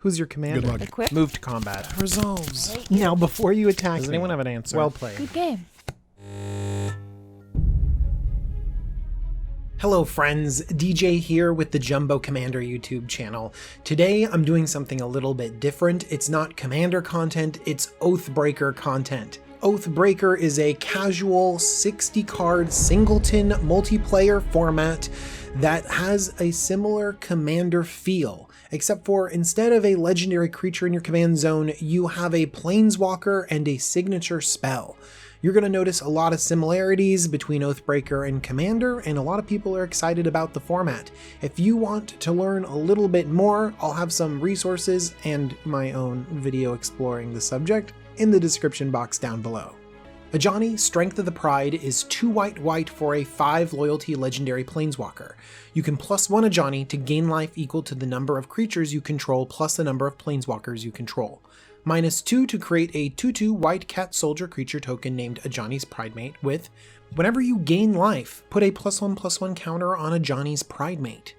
Who's your commander? Good luck. Equip. Move to combat. Resolves. Thank you. Now, before you attack Does me, anyone have an answer? well played. Good game. Hello friends, DJ here with the Jumbo Commander YouTube channel. Today I'm doing something a little bit different. It's not Commander content, it's Oathbreaker content. Oathbreaker is a casual 60-card singleton multiplayer format that has a similar Commander feel, except for instead of a legendary creature in your command zone, you have a planeswalker and a signature spell. You're going to notice a lot of similarities between Oathbreaker and Commander, and a lot of people are excited about the format. If you want to learn a little bit more, I'll have some resources and my own video exploring the subject in the description box down below. Ajani Strength of the Pride is 2 white for a 5 loyalty legendary planeswalker. You can +1 Ajani to gain life equal to the number of creatures you control plus the number of planeswalkers you control. -2 to create a 2/2 white cat soldier creature token named Ajani's Pridemate with, whenever you gain life, put a +1/+1 counter on Ajani's Pridemate.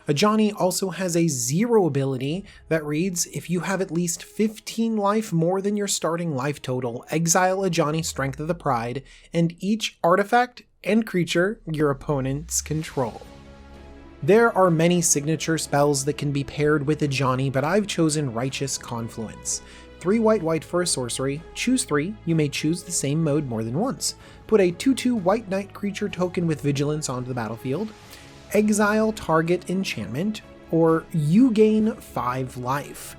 Ajani also has a 0 ability that reads, if you have at least 15 life more than your starting life total, exile Ajani Strength of the Pride and each artifact and creature your opponents control. There are many signature spells that can be paired with Ajani, but I've chosen Righteous Confluence. 3 white for a sorcery, choose 3, you may choose the same mode more than once. Put a 2/2 white knight creature token with vigilance onto the battlefield, exile target enchantment, or you gain 5 life.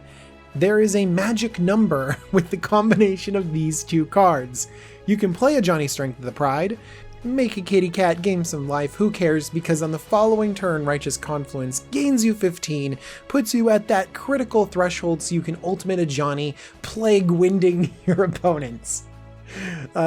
There is a magic number with the combination of these 2 cards. You can play Ajani Strength of the Pride, make a kitty cat gain some life, who cares, because on the following turn Righteous Confluence gains you 15, puts you at that critical threshold so you can ultimate Ajani, plague winding your opponents.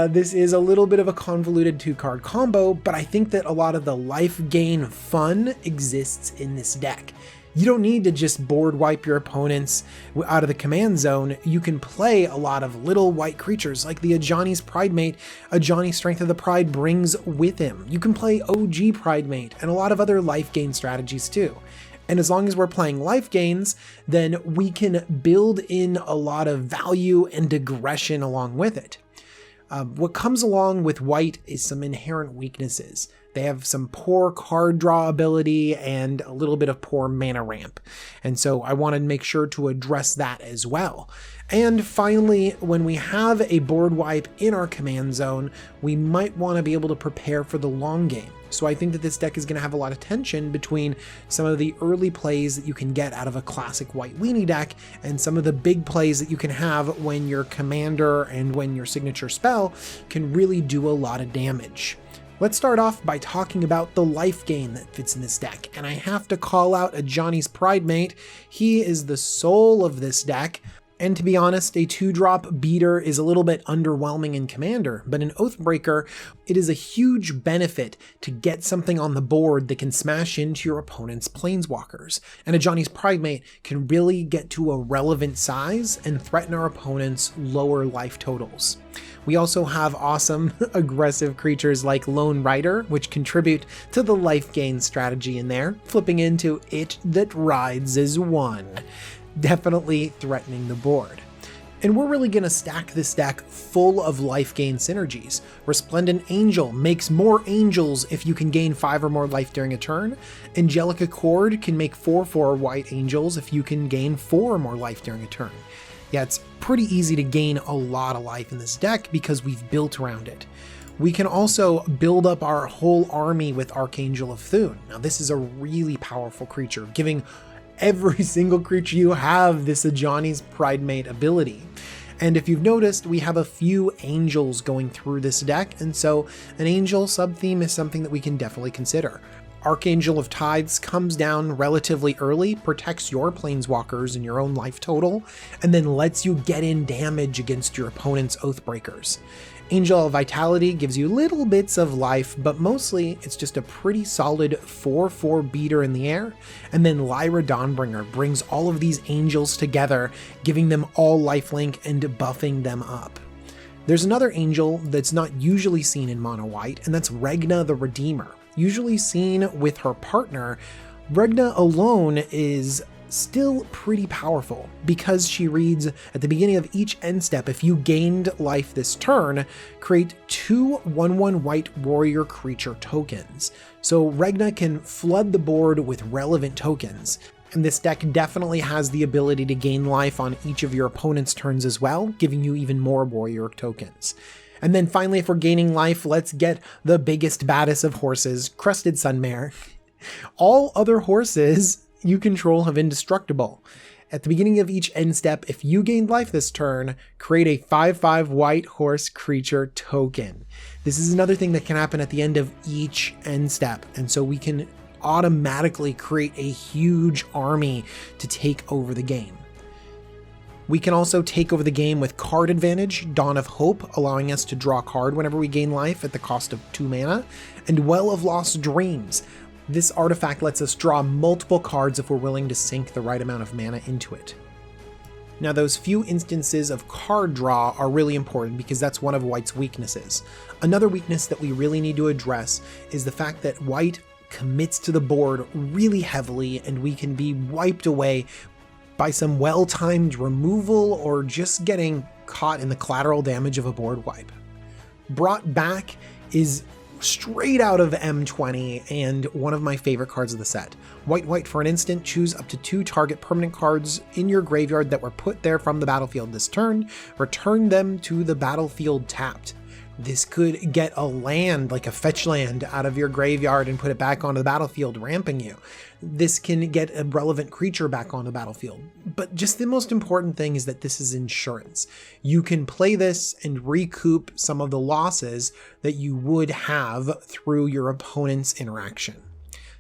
This is a little bit of a convoluted 2-card combo, but I think that a lot of the life gain fun exists in this deck. You don't need to just board wipe your opponents out of the command zone. You can play a lot of little white creatures like the Ajani's Pridemate. Ajani Strength of the Pride brings with him. You can play OG Pridemate and a lot of other life gain strategies too. And as long as we're playing life gains, then we can build in a lot of value and aggression along with it. What comes along with white is some inherent weaknesses. They have some poor card draw ability and a little bit of poor mana ramp. And so I wanted to make sure to address that as well. And finally, when we have a board wipe in our command zone, we might want to be able to prepare for the long game. So I think that this deck is going to have a lot of tension between some of the early plays that you can get out of a classic white weenie deck and some of the big plays that you can have when your commander and when your signature spell can really do a lot of damage. Let's start off by talking about the life gain that fits in this deck, and I have to call out Ajani's Pridemate. He is the soul of this deck. And to be honest, a 2-drop beater is a little bit underwhelming in Commander, but in Oathbreaker, it is a huge benefit to get something on the board that can smash into your opponent's planeswalkers. And Ajani's Pridemate can really get to a relevant size and threaten our opponent's lower life totals. We also have awesome aggressive creatures like Lone Rider, which contribute to the life gain strategy in there, flipping into It That Rides as 1. Definitely threatening the board. And we're really going to stack this deck full of life gain synergies. Resplendent Angel makes more angels if you can gain 5 or more life during a turn. Angelic Accord can make 4/4 white angels if you can gain 4 or more life during a turn. Yeah, it's pretty easy to gain a lot of life in this deck because we've built around it. We can also build up our whole army with Archangel of Thune. Now this is a really powerful creature, giving every single creature you have this Ajani's Pridemate ability. And if you've noticed, we have a few angels going through this deck, and so an angel sub-theme is something that we can definitely consider. Archangel of Tides comes down relatively early, protects your planeswalkers and your own life total, and then lets you get in damage against your opponent's Oathbreakers. Angel of Vitality gives you little bits of life, but mostly it's just a pretty solid 4/4 beater in the air, and then Lyra Dawnbringer brings all of these angels together, giving them all lifelink and buffing them up. There's another angel that's not usually seen in mono white, and that's Regna the Redeemer. Usually seen with her partner, Regna alone is still pretty powerful because she reads at the beginning of each end step, if you gained life this turn, create 2 1/1 white warrior creature tokens. So Regna can flood the board with relevant tokens. And this deck definitely has the ability to gain life on each of your opponent's turns as well, giving you even more warrior tokens. And then finally, if we're gaining life, let's get the biggest, baddest of horses, Crested Sunmare. All other horses you control have indestructible. At the beginning of each end step, if you gained life this turn, create a 5/5 white horse creature token. This is another thing that can happen at the end of each end step, and so we can automatically create a huge army to take over the game. We can also take over the game with card advantage, Dawn of Hope, allowing us to draw a card whenever we gain life at the cost of 2 mana, and Well of Lost Dreams. This artifact lets us draw multiple cards if we're willing to sink the right amount of mana into it. Now, those few instances of card draw are really important because that's one of White's weaknesses. Another weakness that we really need to address is the fact that White commits to the board really heavily, and we can be wiped away by some well-timed removal or just getting caught in the collateral damage of a board wipe. Brought Back is straight out of M20 and one of my favorite cards of the set. White for an instant, choose up to 2 target permanent cards in your graveyard that were put there from the battlefield this turn, return them to the battlefield tapped. This could get a land, like a fetch land, out of your graveyard and put it back onto the battlefield, ramping you. This can get a relevant creature back on the battlefield. But just the most important thing is that this is insurance. You can play this and recoup some of the losses that you would have through your opponent's interaction.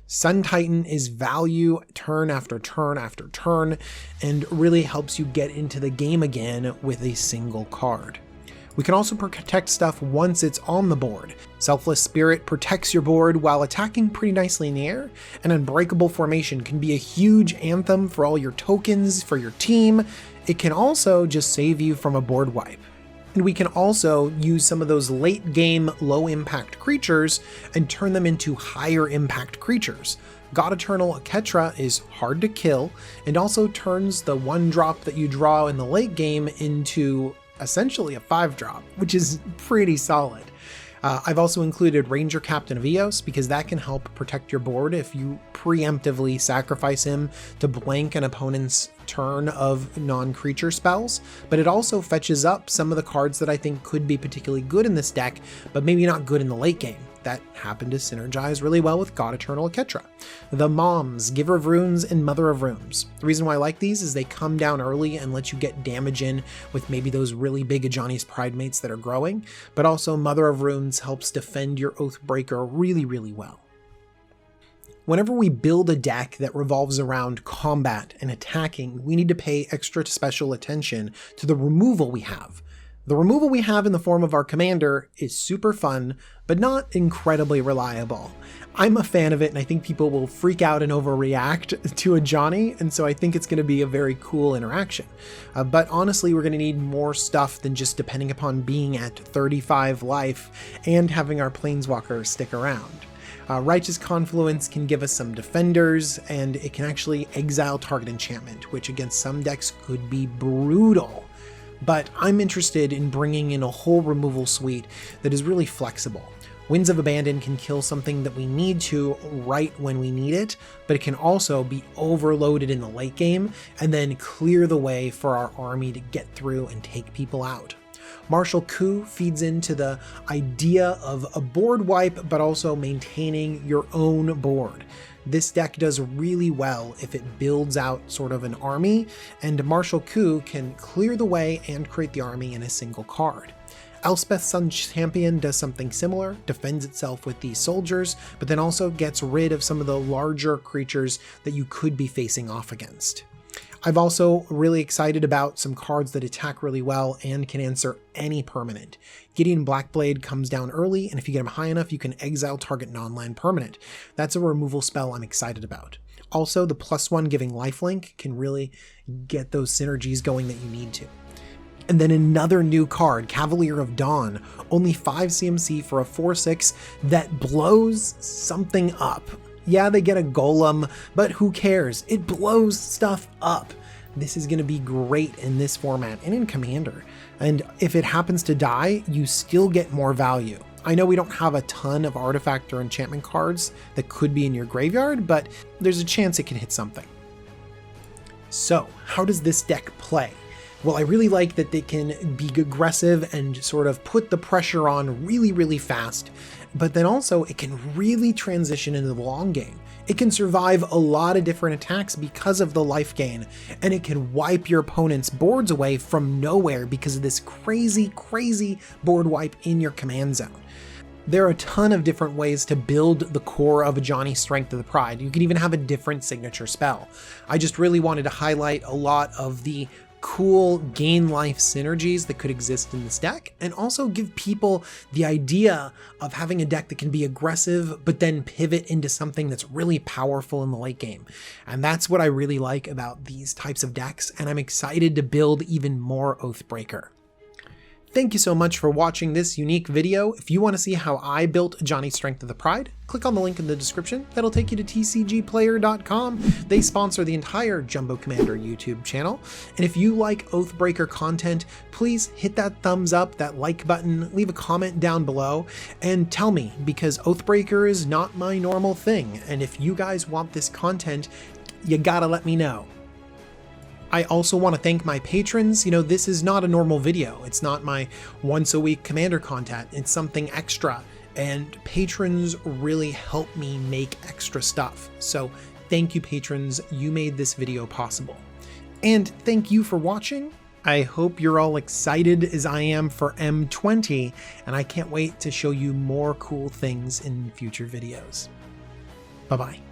Sun Titan is value turn after turn after turn and really helps you get into the game again with a single card. We can also protect stuff once it's on the board. Selfless Spirit protects your board while attacking pretty nicely in the air, and Unbreakable Formation can be a huge anthem for all your tokens, for your team. It can also just save you from a board wipe. And we can also use some of those late game low impact creatures and turn them into higher impact creatures. God Eternal Ketra is hard to kill and also turns the 1-drop that you draw in the late game into essentially a 5-drop, which is pretty solid. I've also included Ranger Captain of Eos because that can help protect your board if you preemptively sacrifice him to blank an opponent's turn of non-creature spells, but it also fetches up some of the cards that I think could be particularly good in this deck, but maybe not good in the late game. That happened to synergize really well with God Eternal Ketra. The Moms, Giver of Runes, and Mother of Runes. The reason why I like these is they come down early and let you get damage in with maybe those really big Ajani's Pridemates that are growing, but also Mother of Runes helps defend your Oathbreaker really, really well. Whenever we build a deck that revolves around combat and attacking, we need to pay extra special attention to the removal we have. The removal we have in the form of our commander is super fun, but not incredibly reliable. I'm a fan of it, and I think people will freak out and overreact to Ajani, and so I think it's going to be a very cool interaction. But honestly, we're going to need more stuff than just depending upon being at 35 life and having our Planeswalker stick around. Righteous Confluence can give us some defenders, and it can actually exile target enchantment, which against some decks could be brutal. But I'm interested in bringing in a whole removal suite that is really flexible. Winds of Abandon can kill something that we need to right when we need it, but it can also be overloaded in the late game and then clear the way for our army to get through and take people out. Martial Coup feeds into the idea of a board wipe, but also maintaining your own board. This deck does really well if it builds out sort of an army, and Martial Coup can clear the way and create the army in a single card. Elspeth Sun Champion does something similar, defends itself with these soldiers, but then also gets rid of some of the larger creatures that you could be facing off against. I've also really excited about some cards that attack really well and can answer any permanent. Gideon Blackblade comes down early, and if you get him high enough, you can exile target non-land permanent. That's a removal spell I'm excited about. Also, the +1 giving lifelink can really get those synergies going that you need to. And then another new card, Cavalier of Dawn, only 5 CMC for a 4/6 that blows something up. Yeah, they get a golem, but who cares? It blows stuff up. This is going to be great in this format and in Commander. And if it happens to die, you still get more value. I know we don't have a ton of artifact or enchantment cards that could be in your graveyard, but there's a chance it can hit something. So, how does this deck play? Well, I really like that they can be aggressive and sort of put the pressure on really, really fast, but then also it can really transition into the long game. It can survive a lot of different attacks because of the life gain, and it can wipe your opponent's boards away from nowhere because of this crazy, crazy board wipe in your command zone. There are a ton of different ways to build the core of Ajani Strength of the Pride. You can even have a different signature spell. I just really wanted to highlight a lot of the cool gain life synergies that could exist in this deck, and also give people the idea of having a deck that can be aggressive but then pivot into something that's really powerful in the late game. And that's what I really like about these types of decks, and I'm excited to build even more Oathbreaker. Thank you so much for watching this unique video. If you want to see how I built Ajani Strength of the Pride, click on the link in the description. That'll take you to tcgplayer.com. They sponsor the entire Jumbo Commander YouTube channel. And if you like Oathbreaker content, please hit that thumbs up, that like button, leave a comment down below, and tell me, because Oathbreaker is not my normal thing. And if you guys want this content, you gotta let me know. I also want to thank my patrons. This is not a normal video. It's not my once a week Commander content. It's something extra, and patrons really help me make extra stuff. So thank you, patrons. You made this video possible. And thank you for watching. I hope you're all excited as I am for M20, and I can't wait to show you more cool things in future videos. Bye-bye.